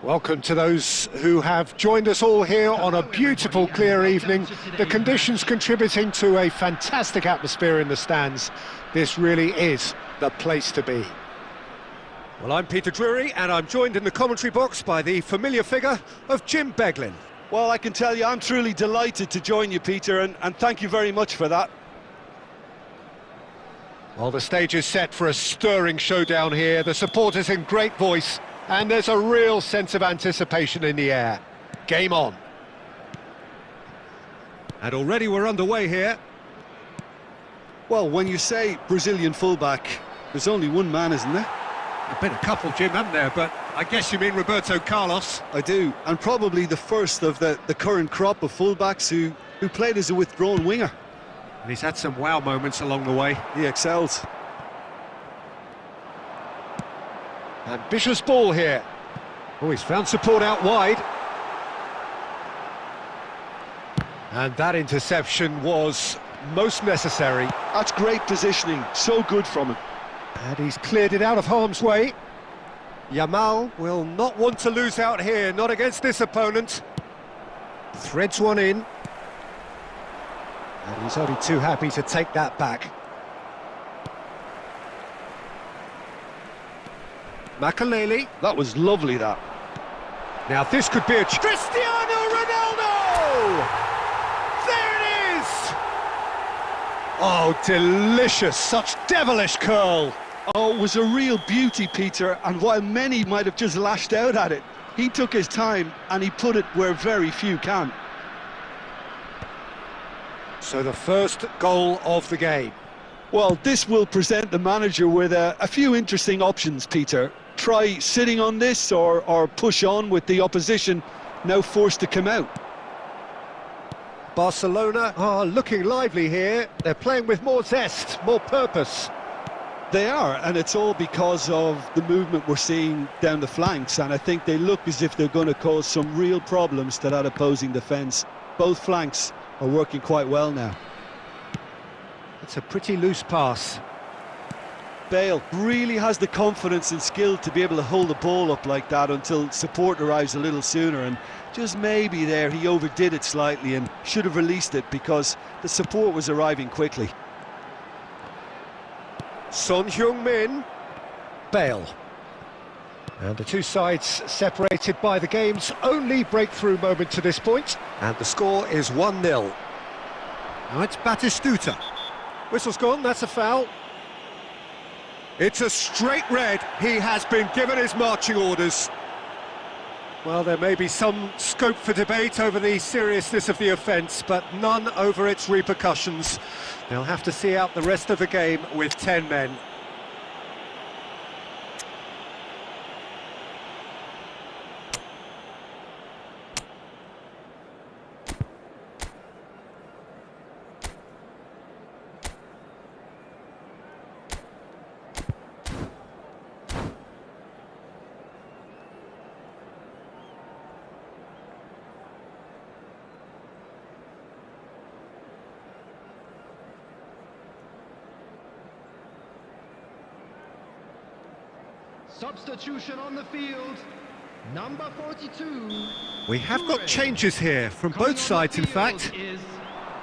Welcome to those who have joined us all here on a beautiful, clear evening. The conditions contributing to a fantastic atmosphere in the stands. This really is the place to be. Well, I'm Peter Drury, and I'm joined in the commentary box by the familiar figure of Jim Beglin. Well, I can tell you I'm truly delighted to join you, Peter, and thank you very much for that. Well, the stage is set for a stirring showdown here. The supporters in great voice, and there's a real sense of anticipation in the air. Game on. And already we're underway here. Well, when you say Brazilian fullback, there's only one man, isn't there? There've been a couple, Jim, haven't there? But I guess you mean Roberto Carlos. I do, and probably the first of the current crop of fullbacks who played as a withdrawn winger. And he's had some wow moments along the way. He excels. Ambitious ball here. Oh, he's found support out wide. And that interception was most necessary. That's great positioning, so good from him. And he's cleared it out of harm's way. Yamal will not want to lose out here, not against this opponent. Threads one in. And he's only too happy to take that back. Makaleli. That was lovely, that. Now this could be a... Cristiano Ronaldo! There it is! Oh, delicious, such devilish curl. Oh, it was a real beauty, Peter, and while many might have just lashed out at it, he took his time and he put it where very few can. So the first goal of the game. Well, this will present the manager with a few interesting options, Peter. Try sitting on this or push on with the opposition now forced to come out. Barcelona are looking lively here. They're playing with more zest, more purpose. They are, and it's all because of the movement we're seeing down the flanks, and I think they look as if they're going to cause some real problems to that opposing defence. Both flanks are working quite well now. It's a pretty loose pass. Bale really has the confidence and skill to be able to hold the ball up like that until support arrives a little sooner, and just maybe there he overdid it slightly and should have released it because the support was arriving quickly. Son Heung-min. Bale. And the two sides separated by the game's only breakthrough moment to this point. And the score is 1-0. Now it's Batistuta. Whistle's gone, that's a foul. It's a straight red. He has been given his marching orders. Well, there may be some scope for debate over the seriousness of the offence, but none over its repercussions. They'll have to see out the rest of the game with 10 men. Substitution on the field, number 42. We have got changes here from both sides, in fact. Is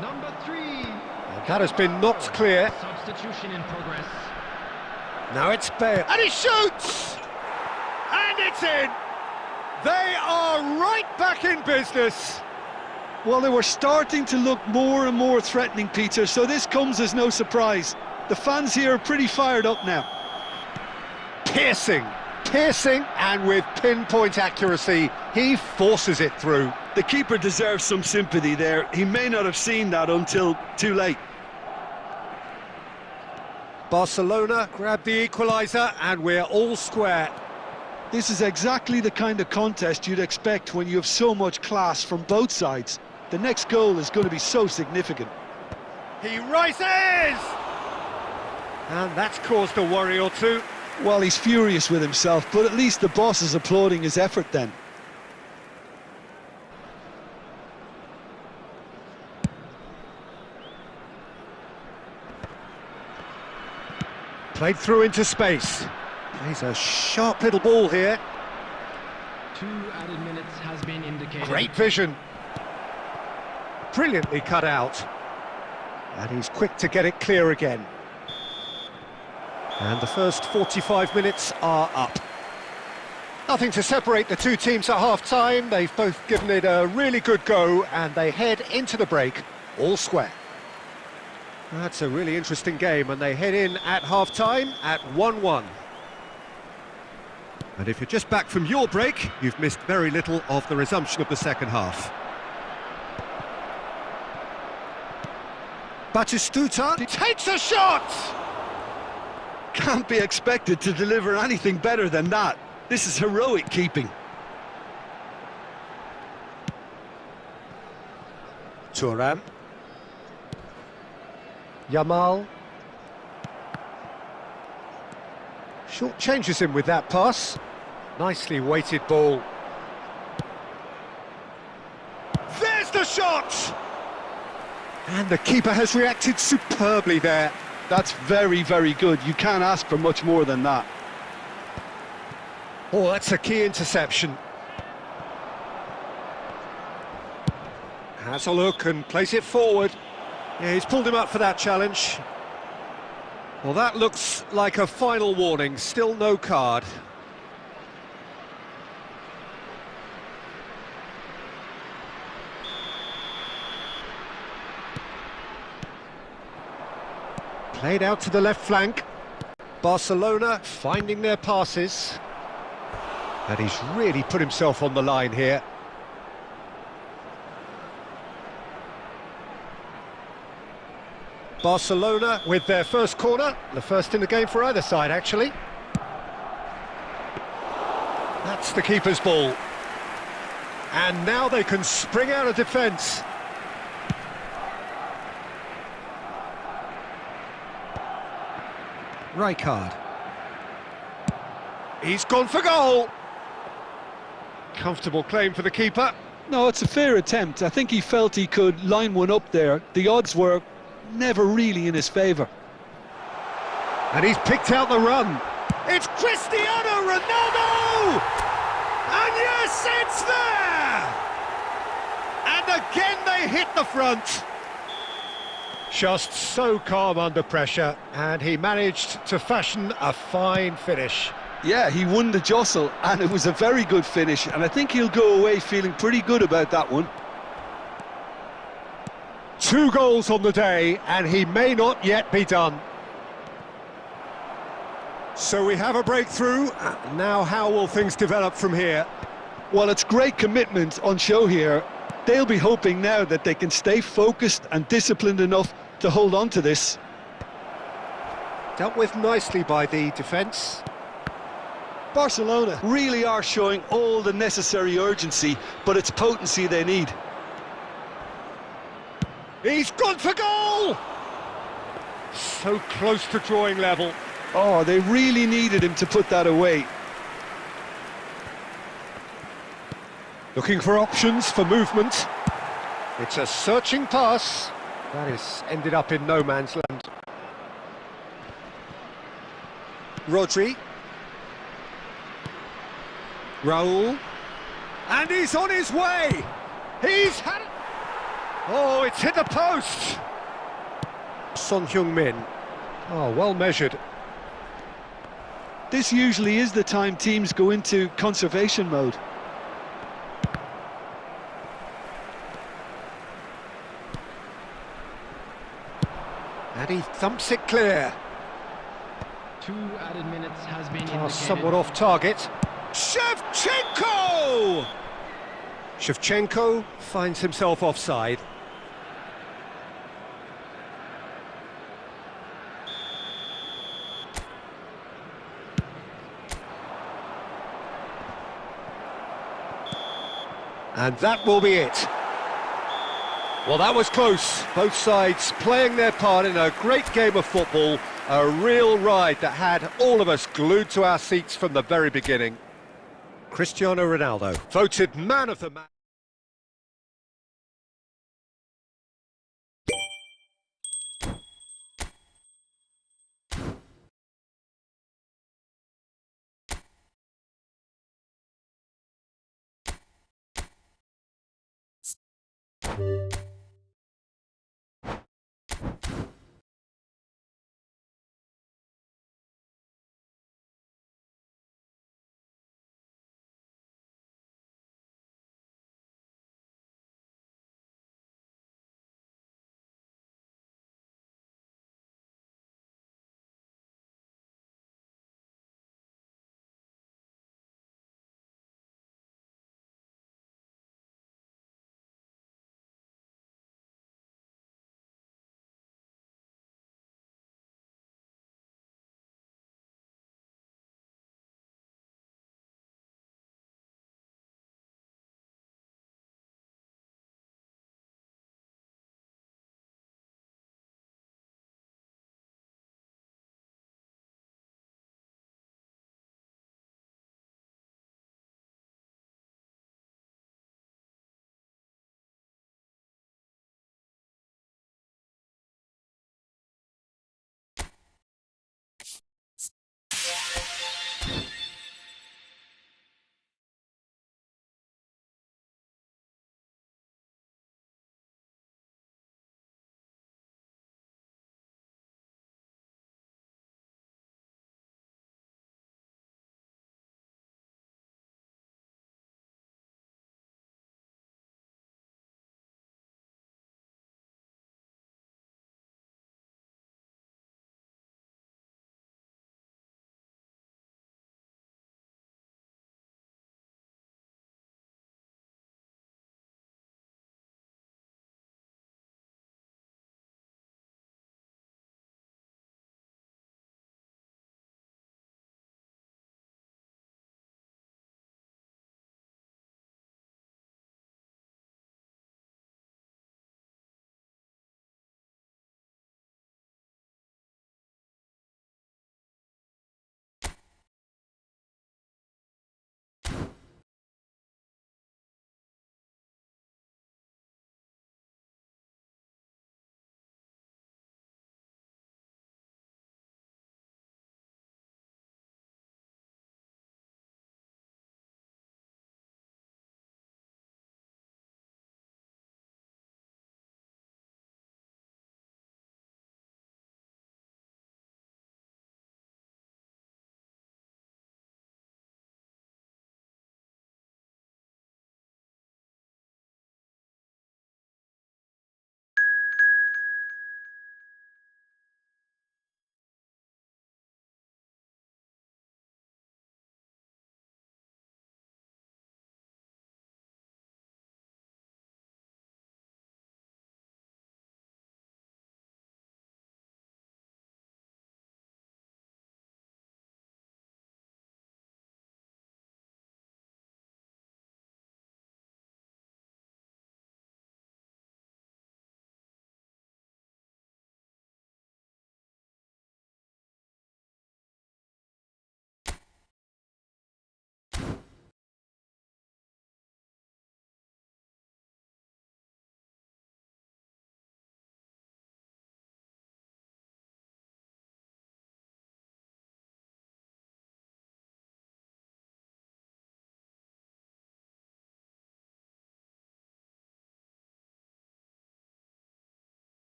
number 3. And that has been knocked clear. Substitution in progress. Now it's Bale, and he shoots! And it's in! They are right back in business. Well, they were starting to look more and more threatening, Peter, so this comes as no surprise. The fans here are pretty fired up now. Piercing, and with pinpoint accuracy, he forces it through. The keeper deserves some sympathy there. He may not have seen that until too late. Barcelona grab the equaliser, and we're all square. This is exactly the kind of contest you'd expect when you have so much class from both sides. The next goal is going to be so significant. He rises! And that's caused a worry or two. Well, he's furious with himself, but at least the boss is applauding his effort then. Played through into space. He's a sharp little ball here. 2 added minutes has been indicated. Great vision. Brilliantly cut out. And he's quick to get it clear again. And the first 45 minutes are up. Nothing to separate the two teams at half-time. They've both given it a really good go, and they head into the break all square. That's a really interesting game, and they head in at half-time at 1-1. And if you're just back from your break, you've missed very little of the resumption of the second half. Batistuta takes a shot! Can't be expected to deliver anything better than that. This is heroic keeping. Thuram. Yamal. Short changes him with that pass. Nicely weighted ball. There's the shot! And the keeper has reacted superbly there. That's very, very good. You can't ask for much more than that. Oh, that's a key interception. Has a look and plays it forward. Yeah, he's pulled him up for that challenge. Well, that looks like a final warning. Still no card. Played out to the left flank. Barcelona finding their passes. And he's really put himself on the line here. Barcelona with their first corner, the first in the game for either side, actually. That's the keeper's ball. And now they can spring out of defence. Rijkaard. He's gone for goal. Comfortable claim for the keeper. No, it's a fair attempt. I think he felt he could line one up there. The odds were never really in his favour. And he's picked out the run. It's Cristiano Ronaldo! And yes, it's there! And again they hit the front. Just so calm under pressure, and he managed to fashion a fine finish. Yeah, he won the jostle, and it was a very good finish, and I think he'll go away feeling pretty good about that one. 2 goals on the day, and he may not yet be done. So we have a breakthrough. Now how will things develop from here? Well, it's great commitment on show here. They'll be hoping now that they can stay focused and disciplined enough to hold on to this. Dealt with nicely by the defence. Barcelona really are showing all the necessary urgency, but it's potency they need. He's gone for goal! So close to drawing level. Oh, they really needed him to put that away. Looking for options for movement. It's a searching pass. That is ended up in no man's land. Rodri. Raul. And he's on his way! He's had it! Oh, it's hit the post! Son Heung-min. Oh, well measured. This usually is the time teams go into conservation mode. And he thumps it clear. 2 added minutes has been indicated. Somewhat off target. Shevchenko! Shevchenko finds himself offside. And that will be it. Well, that was close. Both sides playing their part in a great game of football. A real ride that had all of us glued to our seats from the very beginning. Cristiano Ronaldo, voted man of the match.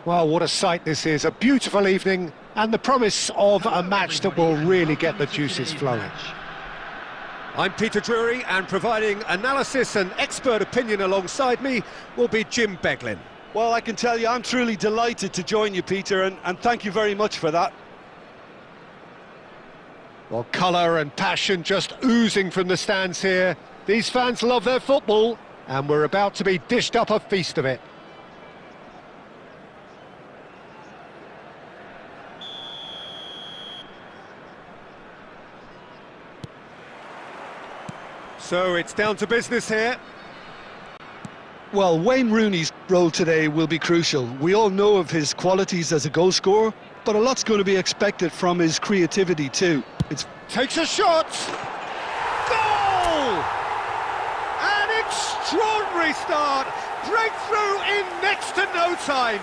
Well, what a sight this is, a beautiful evening, and the promise of a match that will really get the juices flowing. I'm Peter Drury, and providing analysis and expert opinion alongside me will be Jim Beglin. Well, I can tell you, I'm truly delighted to join you, Peter, and thank you very much for that. Well, colour and passion just oozing from the stands here. These fans love their football, and we're about to be dished up a feast of it. So it's down to business here. Well, Wayne Rooney's role today will be crucial. We all know of his qualities as a goal scorer, but a lot's going to be expected from his creativity too. Takes a shot! Goal! An extraordinary start! Breakthrough in next to no time!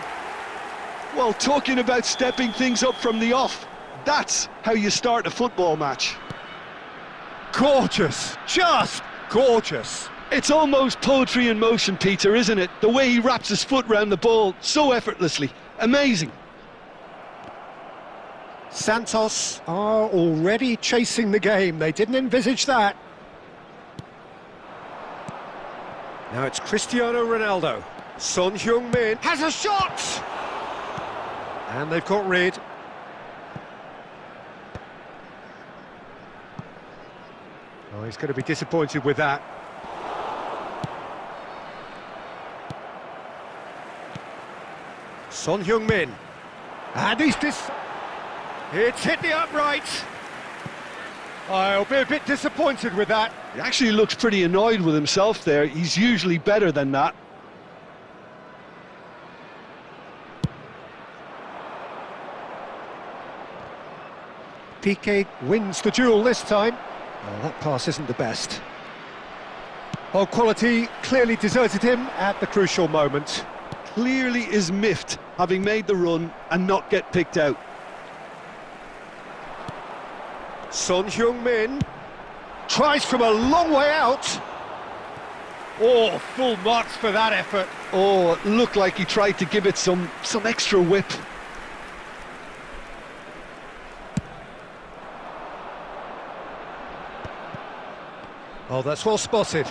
Well, talking about stepping things up from the off, that's how you start a football match. Gorgeous! Just gorgeous! It's almost poetry in motion, Peter, isn't it? The way he wraps his foot round the ball so effortlessly. Amazing. Santos are already chasing the game. They didn't envisage that. Now it's Cristiano Ronaldo. Son Heung-min has a shot! And they've got rid. Oh, he's going to be disappointed with that. Son Heung-min. And it's hit the upright. I'll be a bit disappointed with that. He actually looks pretty annoyed with himself there. He's usually better than that. Piqué wins the duel this time. Well, that pass isn't the best. Oh, quality clearly deserted him at the crucial moment. Clearly is miffed, having made the run and not get picked out. Son Heung-min tries from a long way out. Oh, full marks for that effort. Oh, it looked like he tried to give it some extra whip. Oh, that's well spotted.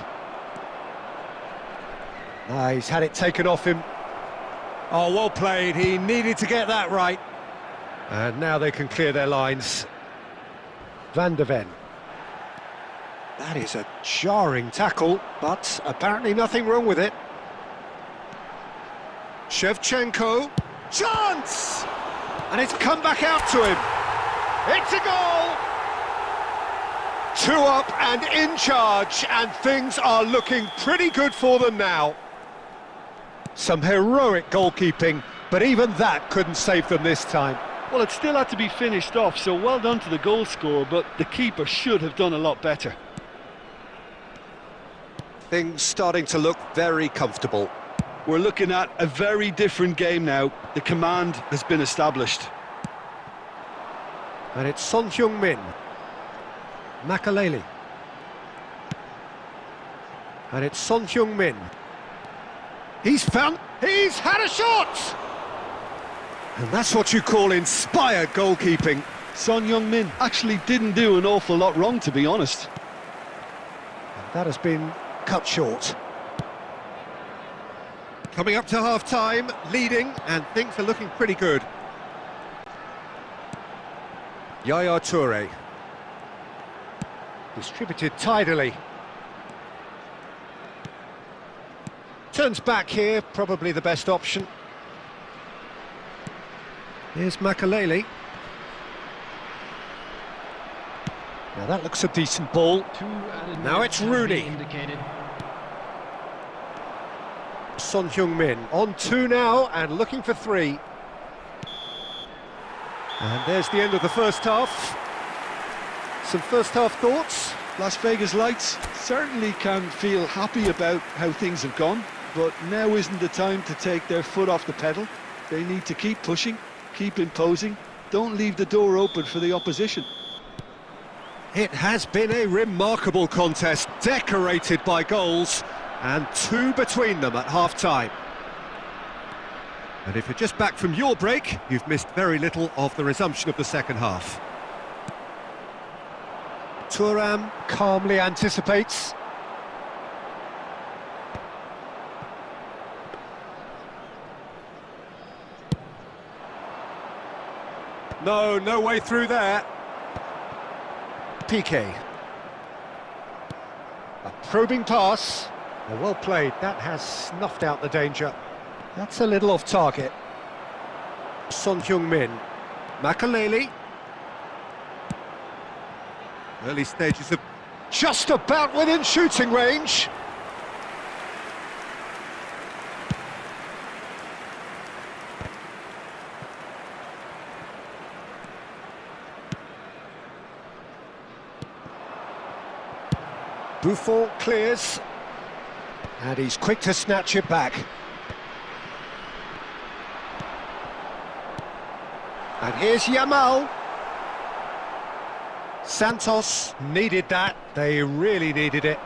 He's had it taken off him. Oh, well played. He needed to get that right. And now they can clear their lines. Van der Ven. That is a jarring tackle, but apparently nothing wrong with it. Shevchenko. Chance! And it's come back out to him. It's a goal! 2 up and in charge, and things are looking pretty good for them now. Some heroic goalkeeping, but even that couldn't save them this time. Well, it still had to be finished off, so well done to the goal scorer, but the keeper should have done a lot better. Things starting to look very comfortable. We're looking at a very different game now. The command has been established. And it's Son Heung-min. Makaleli. And it's Son Heung-min. He's had a shot! And that's what you call inspired goalkeeping. Son Heung-min actually didn't do an awful lot wrong, to be honest. And that has been cut short. Coming up to half-time, leading, and things are looking pretty good. Yaya Toure. Distributed tidily. Turns back here, probably the best option. Here's Makaleli. Now that looks a decent ball. Now it's Rooney. Son Heung-min on 2 now and looking for 3. And there's the end of the first half. Some first half thoughts? Las Vegas Lights certainly can feel happy about how things have gone, but now isn't the time to take their foot off the pedal. They need to keep pushing, keep imposing, don't leave the door open for the opposition. It has been a remarkable contest, decorated by goals, and 2 between them at half-time. And if you're just back from your break, you've missed very little of the resumption of the second half. Thuram calmly anticipates. No way through there. Piqué. A probing pass. Well played, that has snuffed out the danger. That's a little off target. Son Heung-min. Makaleli. Early stages of... Just about within shooting range. Buffon clears. And he's quick to snatch it back. And here's Yamal. Santos needed that. They really needed it.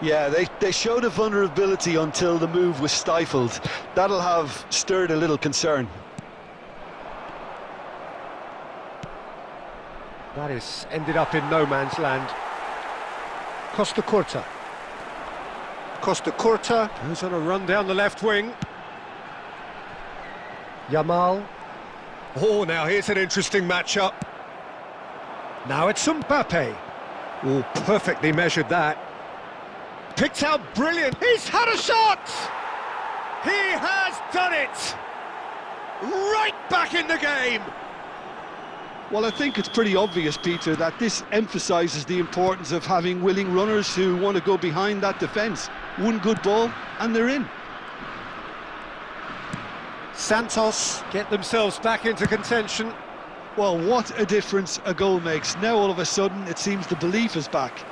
Yeah, they showed a vulnerability until the move was stifled. That'll have stirred a little concern. That is ended up in no man's land. Costa Curta. Costa Curta goes on a run down the left wing. Yamal. Oh, now here's an interesting matchup. Now it's Mbappe. Oh, perfectly measured that. Picked out brilliant. He's had a shot! He has done it! Right back in the game! Well, I think it's pretty obvious, Peter, that this emphasises the importance of having willing runners who want to go behind that defence. One good ball, and they're in. Santos get themselves back into contention. Well, what a difference a goal makes. Now, all of a sudden, it seems the belief is back.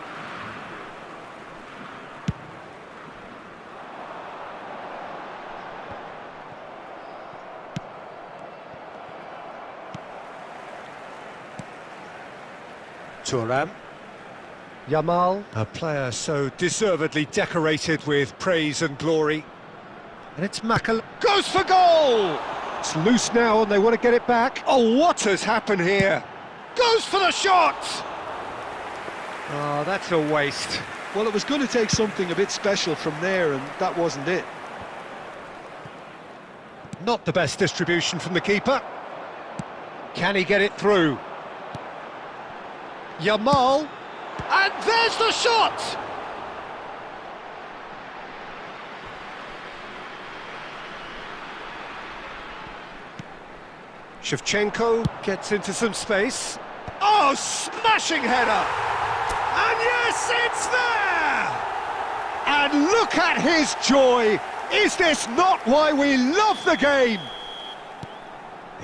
Thuram. Yamal, a player so deservedly decorated with praise and glory. And it's Macal... Goes for goal! It's loose now and they want to get it back. Oh, what has happened here? Goes for the shot! Oh, that's a waste. Well, it was going to take something a bit special from there, and that wasn't it. Not the best distribution from the keeper. Can he get it through? Yamal, and there's the shot! Shevchenko gets into some space. Oh, smashing header! And yes, it's there! And look at his joy! Is this not why we love the game?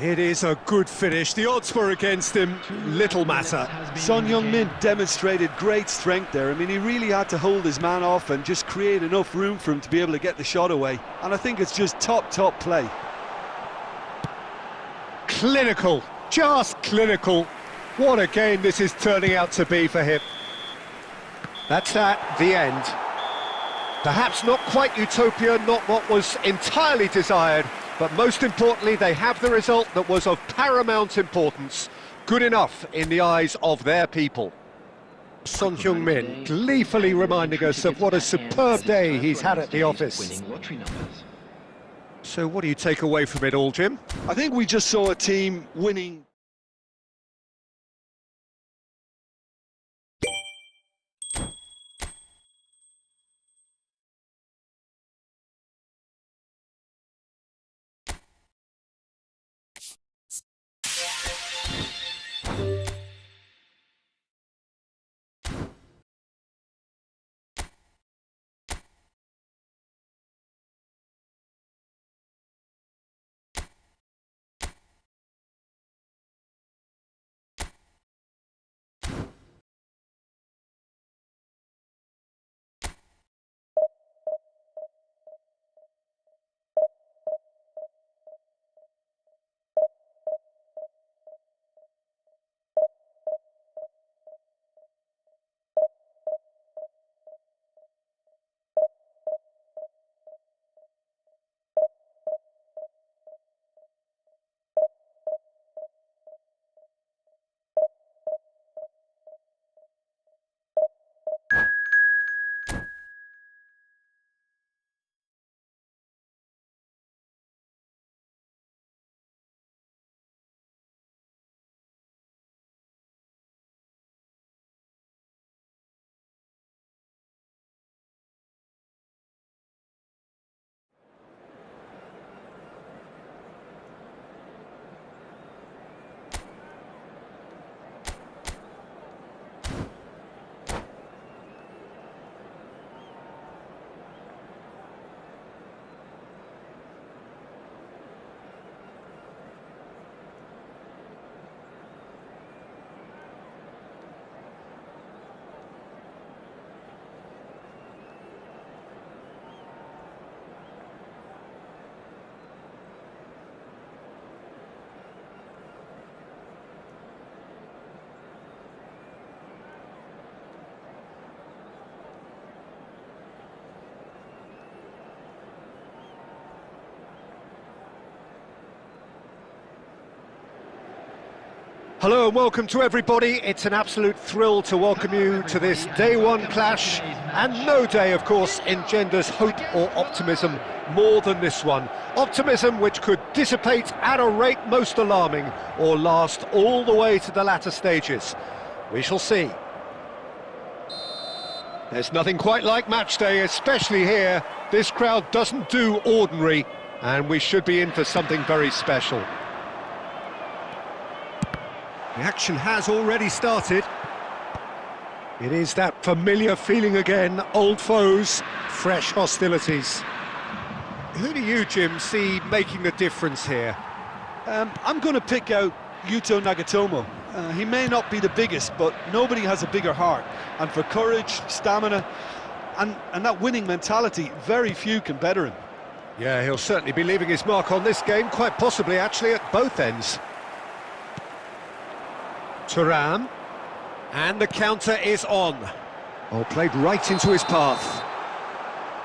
It is a good finish. The odds were against him. Little matter. Son Heung-min demonstrated great strength there. I mean, he really had to hold his man off and just create enough room for him to be able to get the shot away. And I think it's just top play. Clinical. Just clinical. What a game this is turning out to be for him. That's that, the end. Perhaps not quite utopia, not what was entirely desired, but most importantly, they have the result that was of paramount importance. Good enough in the eyes of their people. Son Heung-min gleefully reminding us of what a superb day he's had at the office. So what do you take away from it all, Jim? I think we just saw a team winning Hello and welcome to everybody. It's an absolute thrill to welcome you to this day one clash, and no day, of course, engenders hope or optimism more than this one. Optimism which could dissipate at a rate most alarming or last all the way to the latter stages. We shall see. There's nothing quite like match day, especially here. This crowd doesn't do ordinary, and we should be in for something very special. The action has already started. It is that familiar feeling again, old foes, fresh hostilities. Who do you, Jim, see making the difference here? I'm going to pick out Yuto Nagatomo. He may not be the biggest, but nobody has a bigger heart. And for courage, stamina, and that winning mentality, very few can better him. Yeah, he'll certainly be leaving his mark on this game, quite possibly actually at both ends. Thuram, and the counter is on. Oh, played right into his path.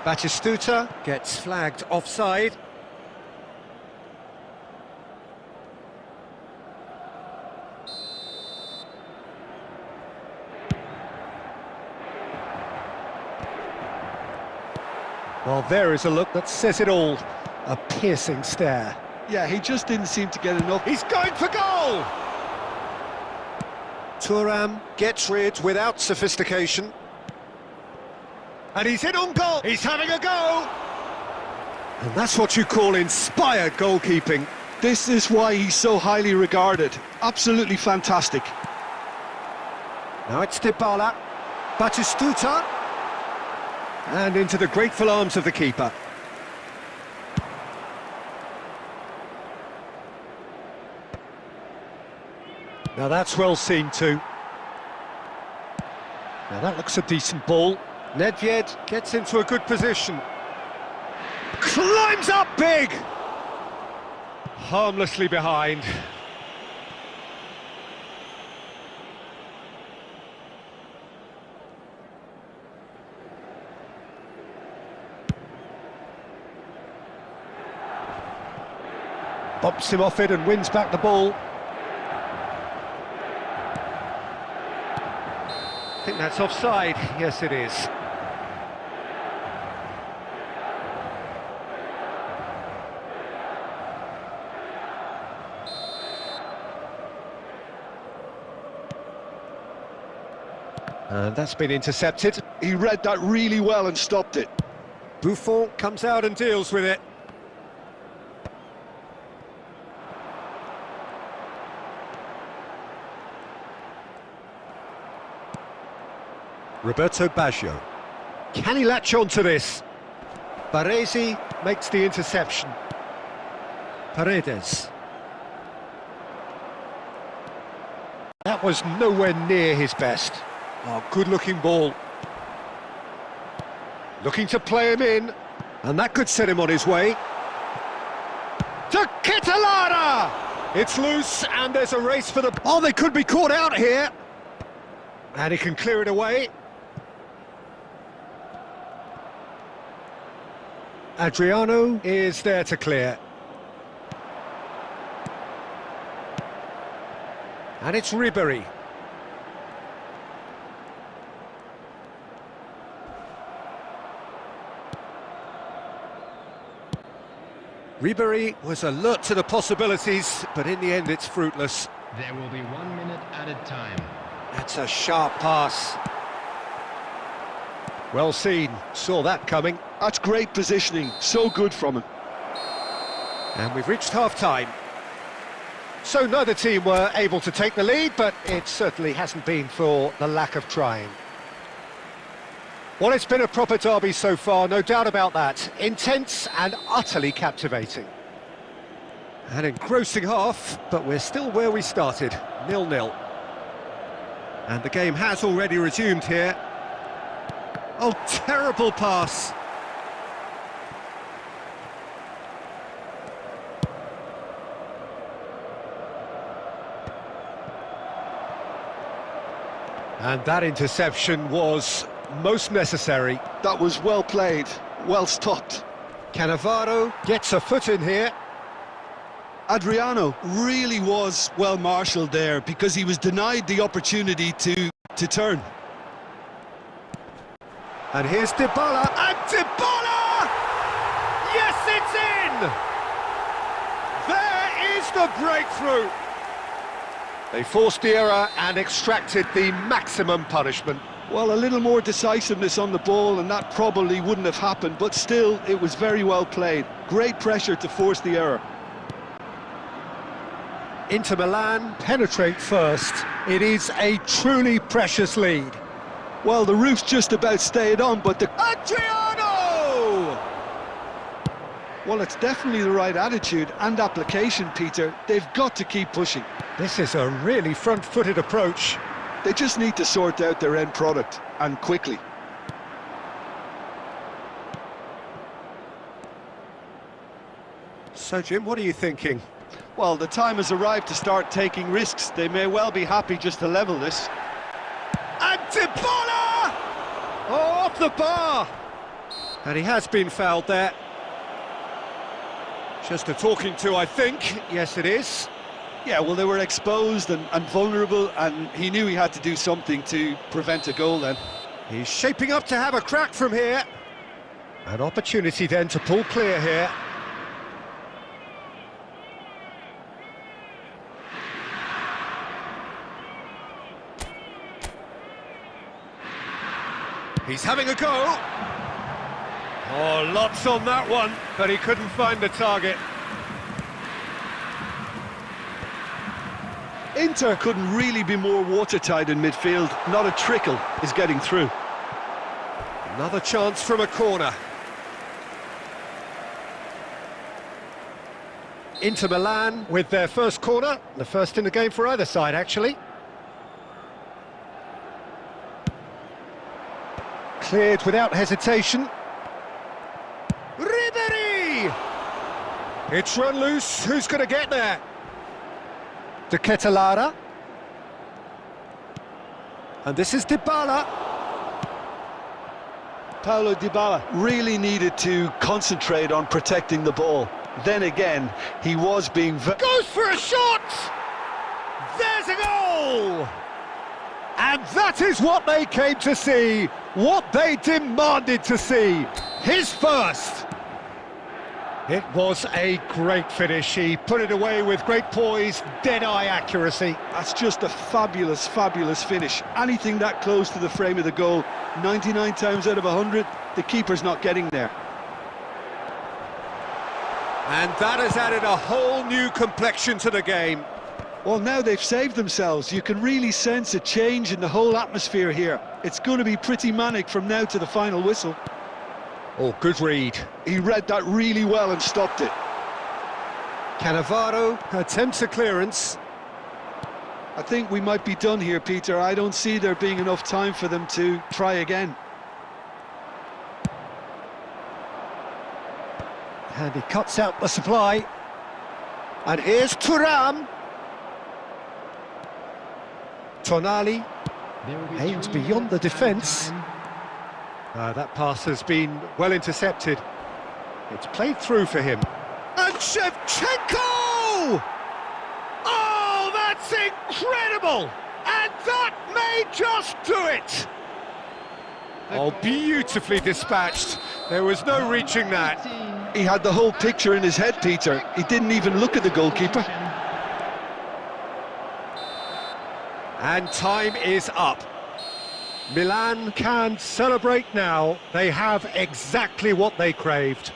Batistuta gets flagged offside. Well, there is a look that says it all. A piercing stare. Yeah, he just didn't seem to get enough. He's going for goal! Thuram gets rid without sophistication. And he's in on goal! He's having a go! And that's what you call inspired goalkeeping. This is why he's so highly regarded. Absolutely fantastic. Now it's Dybala. Batistuta. And into the grateful arms of the keeper. Now that's well seen too. Now that looks a decent ball. Nedved gets into a good position. Climbs up big! Harmlessly behind. Bumps him off it and wins back the ball. I think that's offside. Yes, it is. And that's been intercepted. He read that really well and stopped it. Buffon comes out and deals with it. Roberto Baggio. Can he latch on to this? Baresi makes the interception. Paredes. That was nowhere near his best. Oh, good-looking ball. Looking to play him in, and that could set him on his way. To Catalana! It's loose, and there's a race for the... Oh, they could be caught out here! And he can clear it away. Adriano is there to clear. And it's Ribéry. Ribéry was alert to the possibilities, but in the end it's fruitless. There will be 1 minute added time. That's a sharp pass. Well seen, saw that coming. That's great positioning, so good from him. And we've reached half-time. So neither team were able to take the lead, but it certainly hasn't been for the lack of trying. Well, it's been a proper derby so far, no doubt about that. Intense and utterly captivating. An engrossing half, but we're still where we started, 0-0. And the game has already resumed here. Oh, terrible pass. And that interception was most necessary. That was well played, well stopped. Cannavaro gets a foot in here. Adriano really was well marshalled there because he was denied the opportunity to turn. And here's Dybala, and Dybala! Yes, it's in! There is the breakthrough! They forced the error and extracted the maximum punishment. Well, a little more decisiveness on the ball and that probably wouldn't have happened, but still, it was very well played. Great pressure to force the error. Inter Milan penetrate first. It is a truly precious lead. Well, the roof's just about stayed on, but the... Adriano! Well, it's definitely the right attitude and application, Peter. They've got to keep pushing. This is a really front-footed approach. They just need to sort out their end product, and quickly. So, Jim, what are you thinking? Well, the time has arrived to start taking risks. They may well be happy just to level this. And Dybala! Oh, off the bar! And he has been fouled there. Just a talking to, I think. Yes, it is. Yeah, well, they were exposed and vulnerable, and he knew he had to do something to prevent a goal then. He's shaping up to have a crack from here. An opportunity then to pull clear here. He's having a go. Oh, lots on that one, but he couldn't find the target. Inter couldn't really be more watertight in midfield. Not a trickle is getting through. Another chance from a corner. Inter Milan with their first corner, the first in the game for either side, actually. Cleared without hesitation. Ribery! It's run loose, who's going to get there? De Ketelaere. And this is Dybala. Paulo Dybala really needed to concentrate on protecting the ball. Then again, he was being... Goes for a shot! There's a goal! And that is what they came to see, what they demanded to see. His first. It was a great finish. He put it away with great poise, dead-eye accuracy. That's just a fabulous, fabulous finish. Anything that close to the frame of the goal, 99 times out of 100, the keeper's not getting there. And that has added a whole new complexion to the game. Well, now they've saved themselves. You can really sense a change in the whole atmosphere here. It's going to be pretty manic from now to the final whistle. Oh, good read. He read that really well and stopped it. Cannavaro attempts a clearance. I think we might be done here, Peter. I don't see there being enough time for them to try again. And he cuts out the supply. And here's Thuram. Tonali aims beyond the defence. That pass has been well intercepted. It's played through for him. And Shevchenko! Oh, that's incredible! And that may just do it! Oh, beautifully dispatched. There was no reaching that. He had the whole picture in his head, Peter. He didn't even look at the goalkeeper. And time is up. Milan can celebrate now. They have exactly what they craved.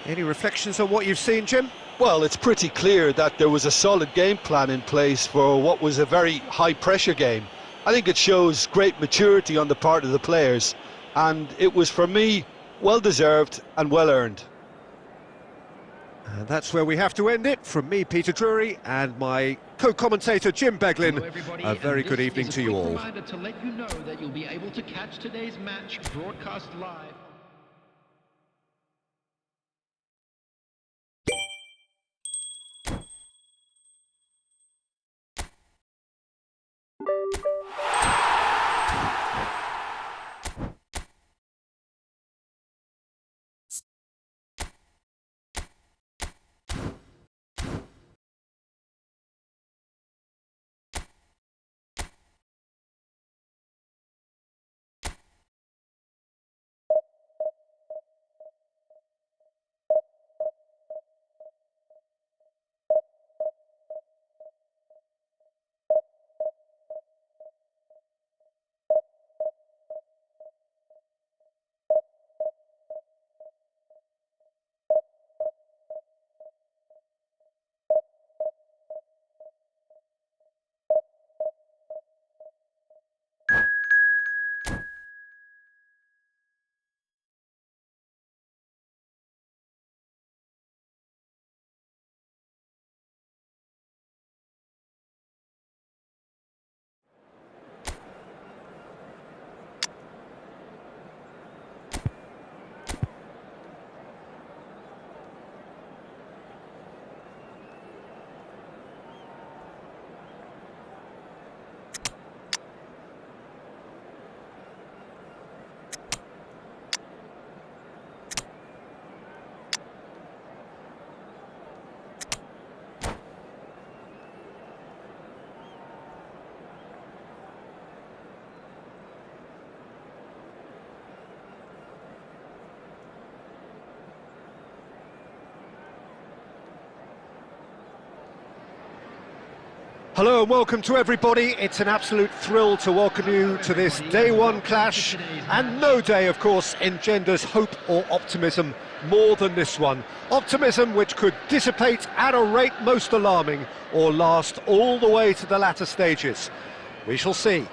Any reflections on what you've seen, Jim? Well, it's pretty clear that there was a solid game plan in place for what was a very high-pressure game. I think it shows great maturity on the part of the players, and it was, for me, well-deserved and well-earned. And that's where we have to end it. From me, Peter Drury, and my co-commentator, Jim Beglin. A very good evening to you all. Reminder to let you know that you'll be able to catch today's match broadcast live. Hello and welcome to everybody. It's an absolute thrill to welcome you to this day one clash, and no day, of course, engenders hope or optimism more than this one. Optimism which could dissipate at a rate most alarming or last all the way to the latter stages. We shall see.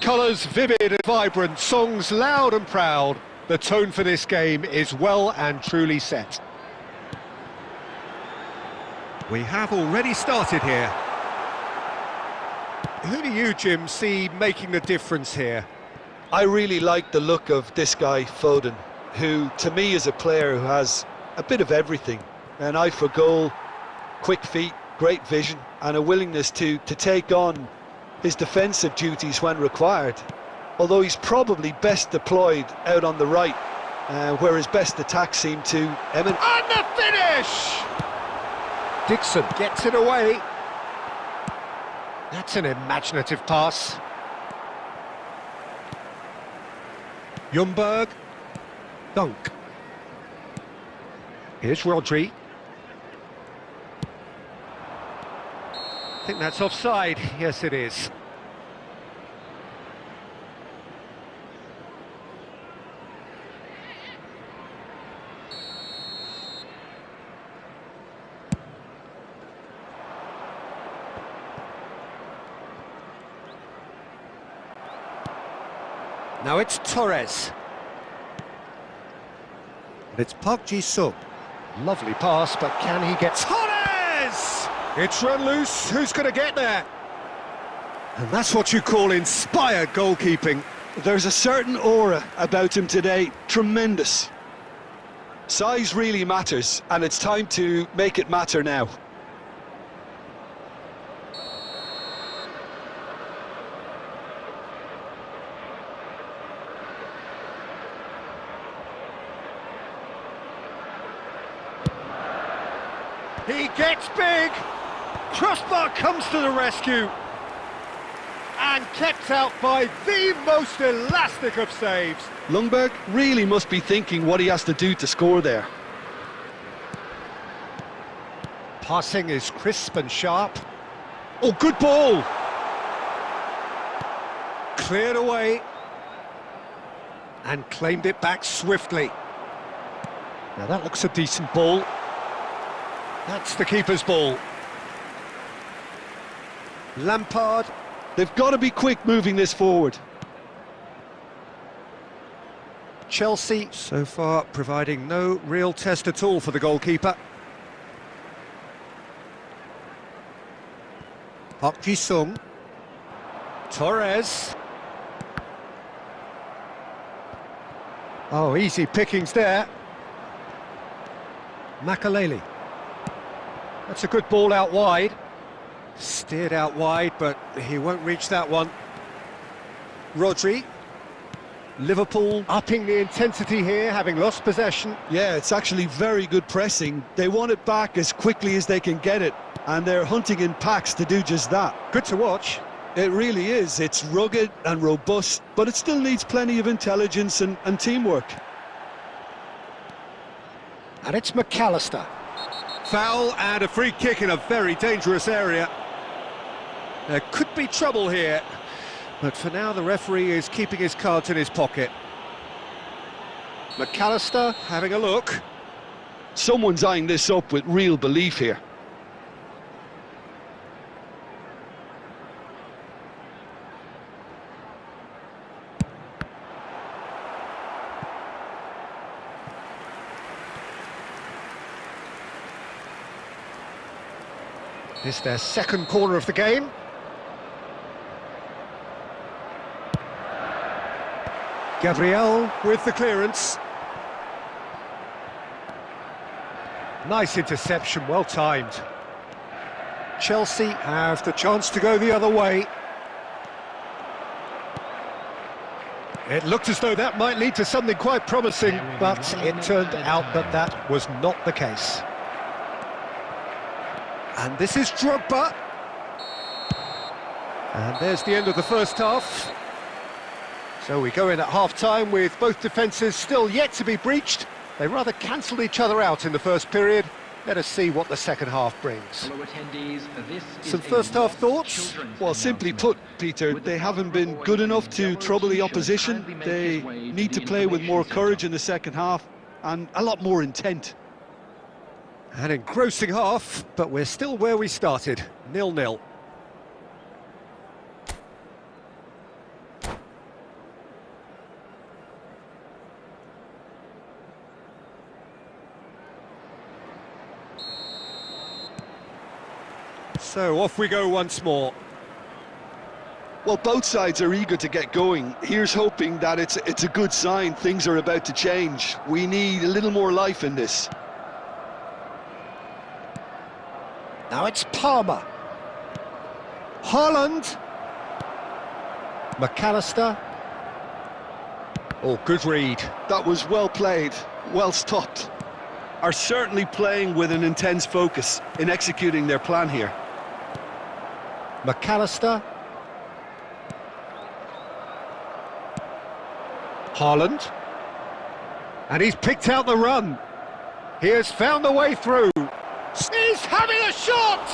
Colours vivid and vibrant, songs loud and proud. The tone for this game is well and truly set. We have already started here. Who do you, Jim, see making the difference here? I really like the look of this guy, Foden, who to me is a player who has a bit of everything. An eye for goal, quick feet, great vision, and a willingness to take on his defensive duties when required. Although he's probably best deployed out on the right, where his best attacks seem to emanate. And the finish! Dixon gets it away. That's an imaginative pass. Ljungberg. Dunk. Here's Rodri. I think that's offside. Yes, it is. Now it's Torres. And it's Park Ji-sung. Lovely pass, but can he get... Torres! It's run loose. Who's going to get there? And that's what you call inspired goalkeeping. There's a certain aura about him today. Tremendous. Size really matters, and it's time to make it matter now. He gets big. Crossbar comes to the rescue. And kept out by the most elastic of saves. Ljungberg really must be thinking what he has to do to score there. Passing is crisp and sharp. Oh, good ball. Cleared away. And claimed it back swiftly. Now that looks a decent ball. That's the keeper's ball. Lampard. They've got to be quick moving this forward. Chelsea, so far, providing no real test at all for the goalkeeper. Park Ji-sung. Torres. Oh, easy pickings there. Makaleli. That's a good ball out wide. Steered out wide, but he won't reach that one. Rodri. Liverpool upping the intensity here, having lost possession. Yeah, it's actually very good pressing. They want it back as quickly as they can get it, and they're hunting in packs to do just that. Good to watch. It really is. It's rugged and robust, but it still needs plenty of intelligence and teamwork. And it's McAllister. Foul and a free kick in a very dangerous area. There could be trouble here, but for now the referee is keeping his cards in his pocket. McAllister having a look. Someone's eyeing this up with real belief here. This is their second corner of the game. Gabriel with the clearance. Nice interception, well timed. Chelsea have the chance to go the other way. It looked as though that might lead to something quite promising, but it turned out that that was not the case. And this is Drogba. And there's the end of the first half. So we go in at half-time with both defences still yet to be breached. They rather cancelled each other out in the first period. Let us see what the second half brings. Fellow attendees, this is Some a first half thoughts? children's Well, simply put, announcement. Peter, With the they haven't crowd been before good you, enough to yellow trouble the t-shirt opposition. kindly make They his way to need to the play with more information courage centre. in the second half and a lot more intent. An engrossing half, but we're still where we started, 0-0. So off we go once more. Well, both sides are eager to get going. Here's hoping that it's a good sign. Things are about to change. We need a little more life in this. Now it's Palmer. Haaland. McAllister. Oh, good read. That was well played, well stopped. Are certainly playing with an intense focus in executing their plan here. McAllister. Haaland. And he's picked out the run. He has found the way through. He's having a shot!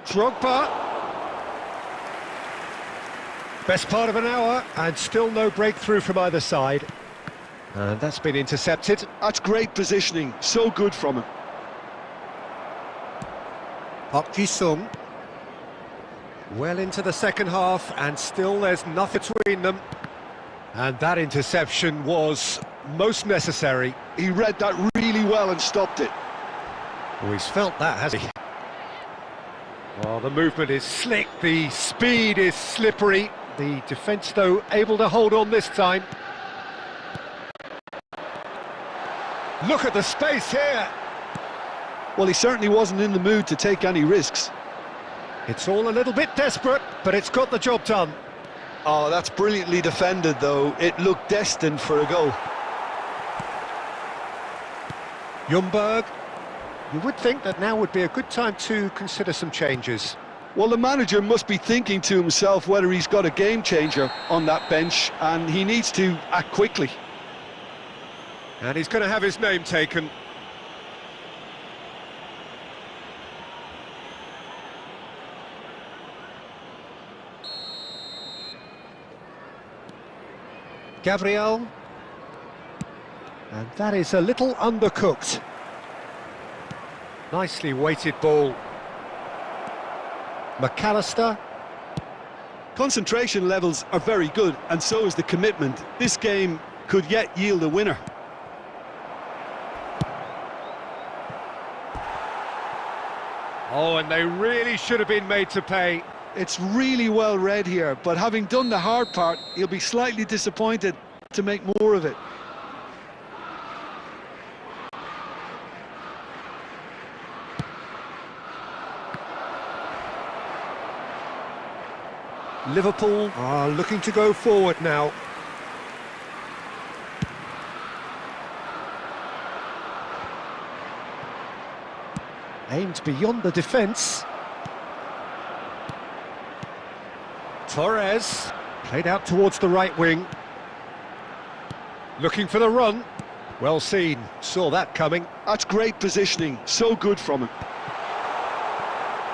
Drogba. Best part of an hour, and still no breakthrough from either side. And that's been intercepted. That's great positioning, so good from him. Park Ji-sung. Well into the second half, and still there's nothing between them. And that interception was most necessary. He read that really well and stopped it. Oh, he's felt that, has he? Well, the movement is slick, the speed is slippery. The defence, though, able to hold on this time. Look at the space here. Well, he certainly wasn't in the mood to take any risks. It's all a little bit desperate, but it's got the job done. Oh, that's brilliantly defended, though. It looked destined for a goal. Ljungberg. You would think that now would be a good time to consider some changes. Well, the manager must be thinking to himself whether he's got a game changer on that bench, and he needs to act quickly. And he's going to have his name taken. Gabriel. And that is a little undercooked. Nicely weighted ball. McAllister. Concentration levels are very good, and so is the commitment. This game could yet yield a winner. Oh, and they really should have been made to pay. It's really well read here, but having done the hard part, he'll be slightly disappointed to make more of it. Liverpool are looking to go forward now. Aimed beyond the defence. Torres, played out towards the right wing. Looking for the run. Well seen, saw that coming. That's great positioning, so good from him.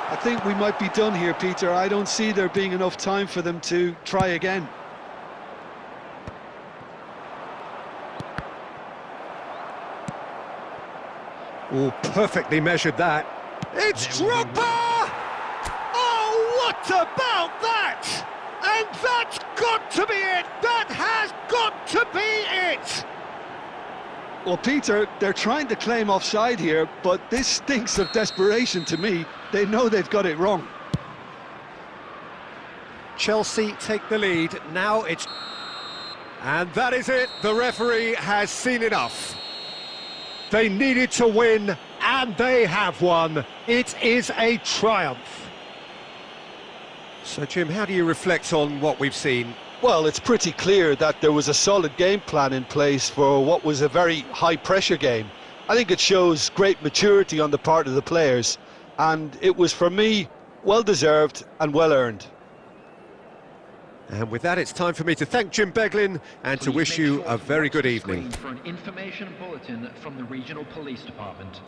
I think we might be done here, Peter. I don't see there being enough time for them to try again. Oh, perfectly measured that. It's Drogba! Oh, what about that? And that's got to be it! That has got to be it! Well, Peter, they're trying to claim offside here, but this stinks of desperation to me. They know they've got it wrong. Chelsea take the lead, now it's... And that is it, the referee has seen enough. They needed to win, and they have won. It is a triumph. So, Jim, how do you reflect on what we've seen? Well, it's pretty clear that there was a solid game plan in place for what was a very high-pressure game. I think it shows great maturity on the part of the players, and it was, for me, well-deserved and well-earned. And with that, it's time for me to thank Jim Beglin and to Please wish make you sure a to very watch good the evening. screen for an information bulletin from the Regional Police Department.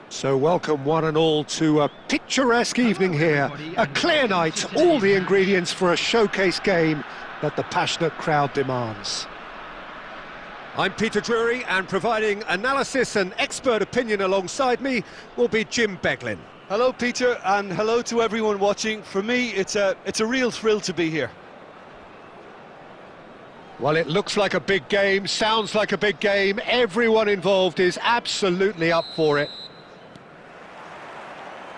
So welcome one and all to a picturesque evening here. A clear night, all the ingredients for a showcase game that the passionate crowd demands. I'm Peter Drury, and providing analysis and expert opinion alongside me will be Jim Beglin. Hello, Peter, and hello to everyone watching. For me, it's a real thrill to be here. Well, it looks like a big game, sounds like a big game. Everyone involved is absolutely up for it.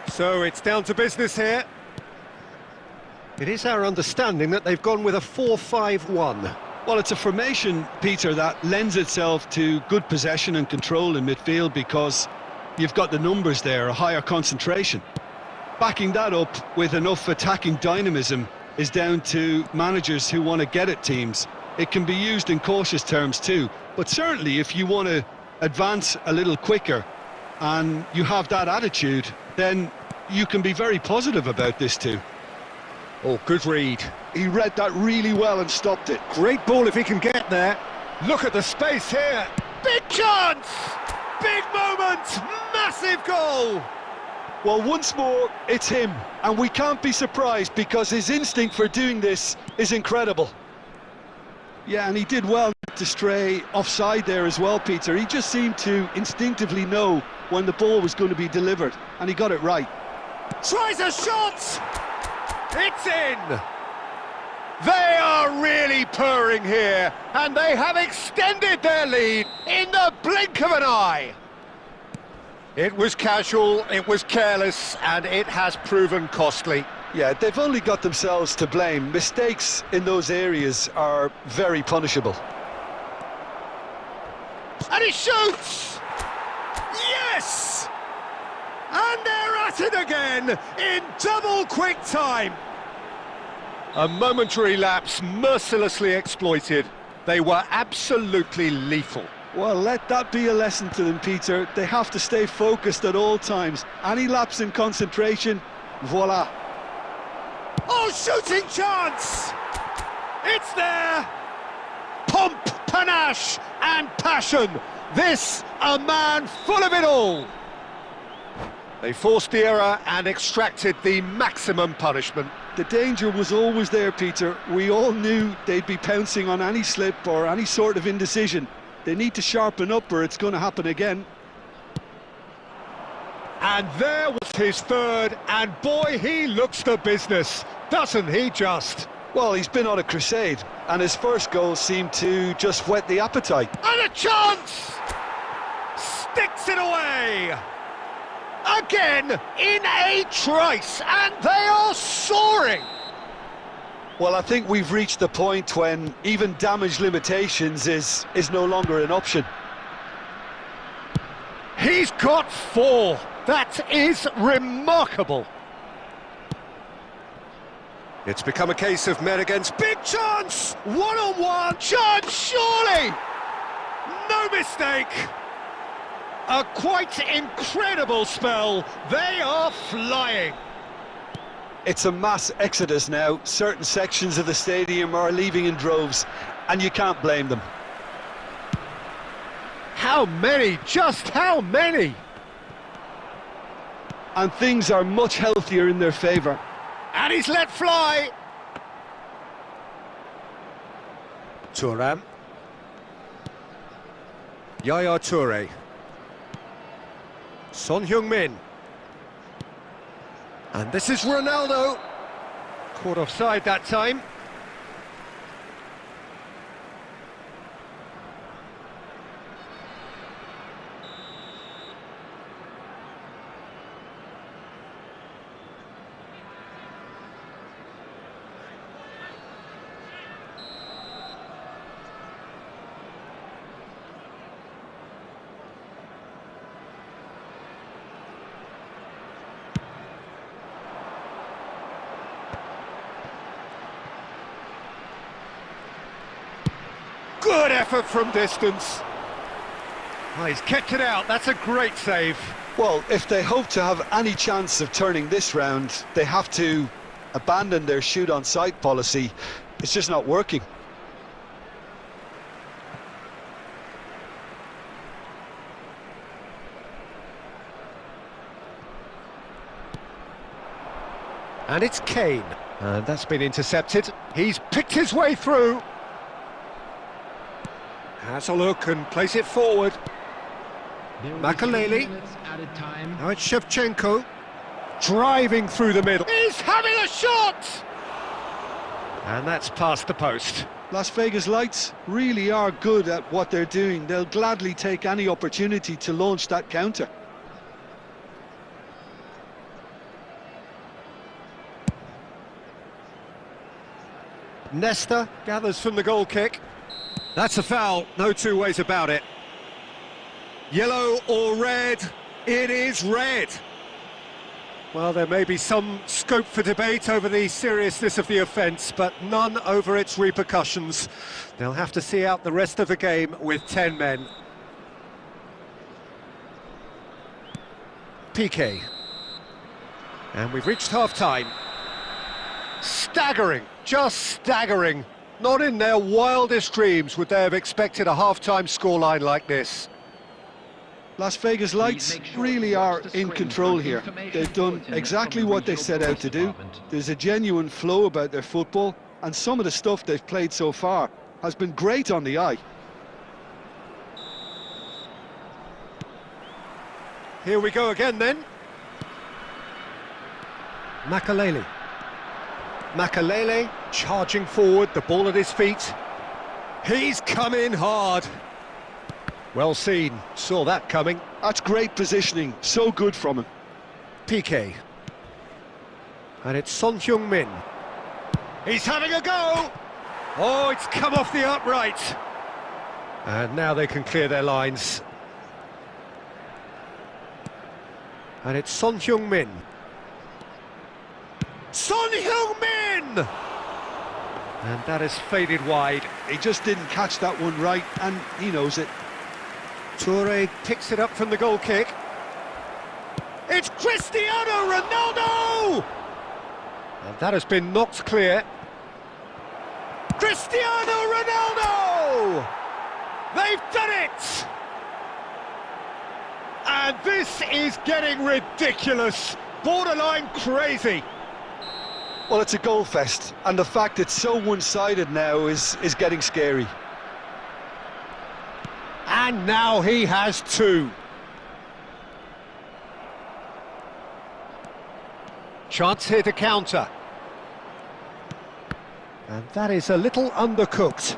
So it's down to business here. It is our understanding that they've gone with a 4-5-1. Well, it's a formation, Peter, that lends itself to good possession and control in midfield because you've got the numbers there, a higher concentration. Backing that up with enough attacking dynamism is down to managers who want to get at teams. It can be used in cautious terms too, but certainly if you want to advance a little quicker and you have that attitude, then you can be very positive about this too. Oh, good read. He read that really well and stopped it. Great ball if he can get there. Look at the space here. Big chance! Big moment! Massive goal! Well, once more, it's him. And we can't be surprised because his instinct for doing this is incredible. Yeah, and he did well to stray offside there as well, Peter. He just seemed to instinctively know when the ball was going to be delivered, and he got it right. Tries a shot! It's in! They are really purring here, and they have extended their lead in the blink of an eye. It was casual, it was careless, and it has proven costly. Yeah, they've only got themselves to blame. Mistakes in those areas are very punishable. And he shoots! Yes! And they're at it again in double quick time. A momentary lapse mercilessly exploited. They were absolutely lethal. Well, let that be a lesson to them, Peter. They have to stay focused at all times. Any lapse in concentration, voila. Oh, shooting chance! It's there! Pomp, panache and passion. This, a man full of it all. They forced the error and extracted the maximum punishment. The danger was always there, Peter. We all knew they'd be pouncing on any slip or any sort of indecision. They need to sharpen up or it's going to happen again. And there was his third, and boy, he looks the business, doesn't he just? Well, he's been on a crusade, and his first goal seemed to just whet the appetite. And a chance! Sticks it away! Again, in a trice, and they are soaring! Well, I think we've reached the point when even damage limitations is no longer an option. He's got 4. That is remarkable. It's become a case of men against big chance! One-on-one chance, surely! No mistake! A quite incredible spell. They are flying. It's a mass exodus now. Certain sections of the stadium are leaving in droves, and you can't blame them. How many? Just how many? And things are much healthier in their favour. And he's let fly. Thuram. Yaya Toure. Son Heung-min. And this is Ronaldo. Caught offside that time. Good effort from distance. Oh, he's kept it out. That's a great save. Well, if they hope to have any chance of turning this round, they have to abandon their shoot-on-sight policy. It's just not working. And it's Kane. And that's been intercepted. He's picked his way through. Has a look and plays it forward. Makaleli. Now it's Shevchenko. Driving through the middle. He's having a shot! And that's past the post. Las Vegas Lights really are good at what they're doing. They'll gladly take any opportunity to launch that counter. Nesta gathers from the goal kick. That's a foul, no two ways about it. Yellow or red? It is red. Well, there may be some scope for debate over the seriousness of the offence, but none over its repercussions. They'll have to see out the rest of the game with 10 men. Piqué. And we've reached half-time. Staggering, just staggering. Not in their wildest dreams would they have expected a half-time scoreline like this. Las Vegas Lights really are in control here. They've done exactly what they set out to do. There's a genuine flow about their football, and some of the stuff they've played so far has been great on the eye. Here we go again then. Makaleli. Makaleli charging forward, the ball at his feet. He's come in hard. Well seen, saw that coming. That's great positioning, so good from him. Piqué. And it's Son Heung-min. He's having a go! Oh, it's come off the upright. And now they can clear their lines. And it's Son Heung-min. Son Heung-min! And that is faded wide. He just didn't catch that one right, and he knows it. Toure picks it up from the goal kick. It's Cristiano Ronaldo! And that has been knocked clear. Cristiano Ronaldo! They've done it! And this is getting ridiculous, borderline crazy. Well, it's a goal fest, and the fact it's so one-sided now is getting scary. And now he has two. Chance here to counter. And that is a little undercooked.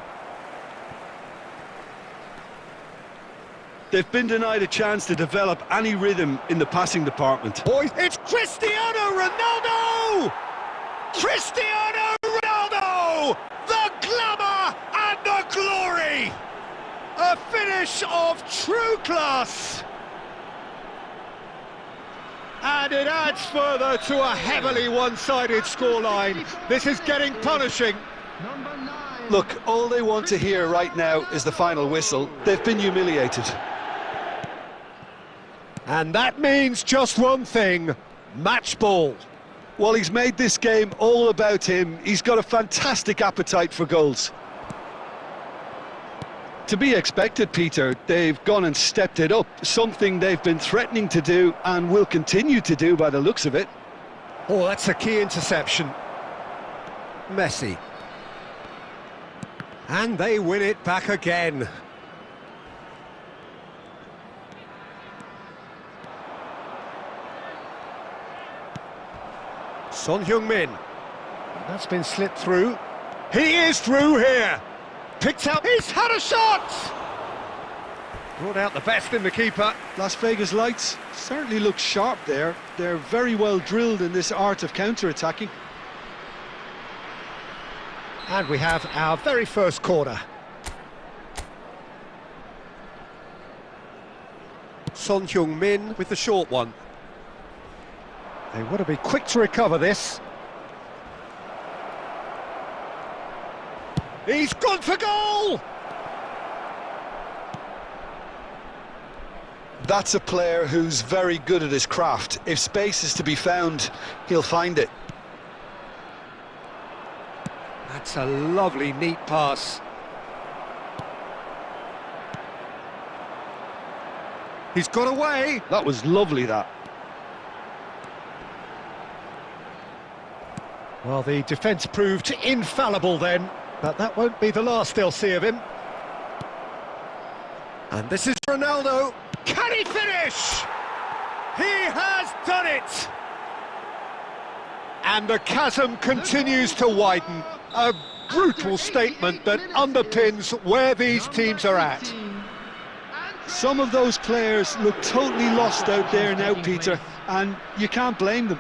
They've been denied a chance to develop any rhythm in the passing department. Boys, it's Cristiano Ronaldo! Cristiano Ronaldo! The glamour and the glory! A finish of true class! And it adds further to a heavily one-sided scoreline. This is getting punishing. Look, all they want to hear right now is the final whistle. They've been humiliated. And that means just one thing, match ball. Well, he's made this game all about him. He's got a fantastic appetite for goals. To be expected, Peter, they've gone and stepped it up, something they've been threatening to do and will continue to do by the looks of it. Oh, that's a key interception. Messi. And they win it back again. Son Heung-min. That's been slipped through. He is through here. Picked out. He's had a shot. Brought out the best in the keeper. Las Vegas Lights certainly look sharp there. They're very well drilled in this art of counter-attacking. And we have our very first corner. Son Heung-min with the short one. They want to be quick to recover this. He's gone for goal! That's a player who's very good at his craft. If space is to be found, he'll find it. That's a lovely, neat pass. He's got away. That was lovely, that. Well, the defence proved infallible then, but that won't be the last they'll see of him. And this is Ronaldo. Can he finish? He has done it! And the chasm continues to widen. A brutal statement that underpins where these teams are at. Some of those players look totally lost out there now, Peter, and you can't blame them.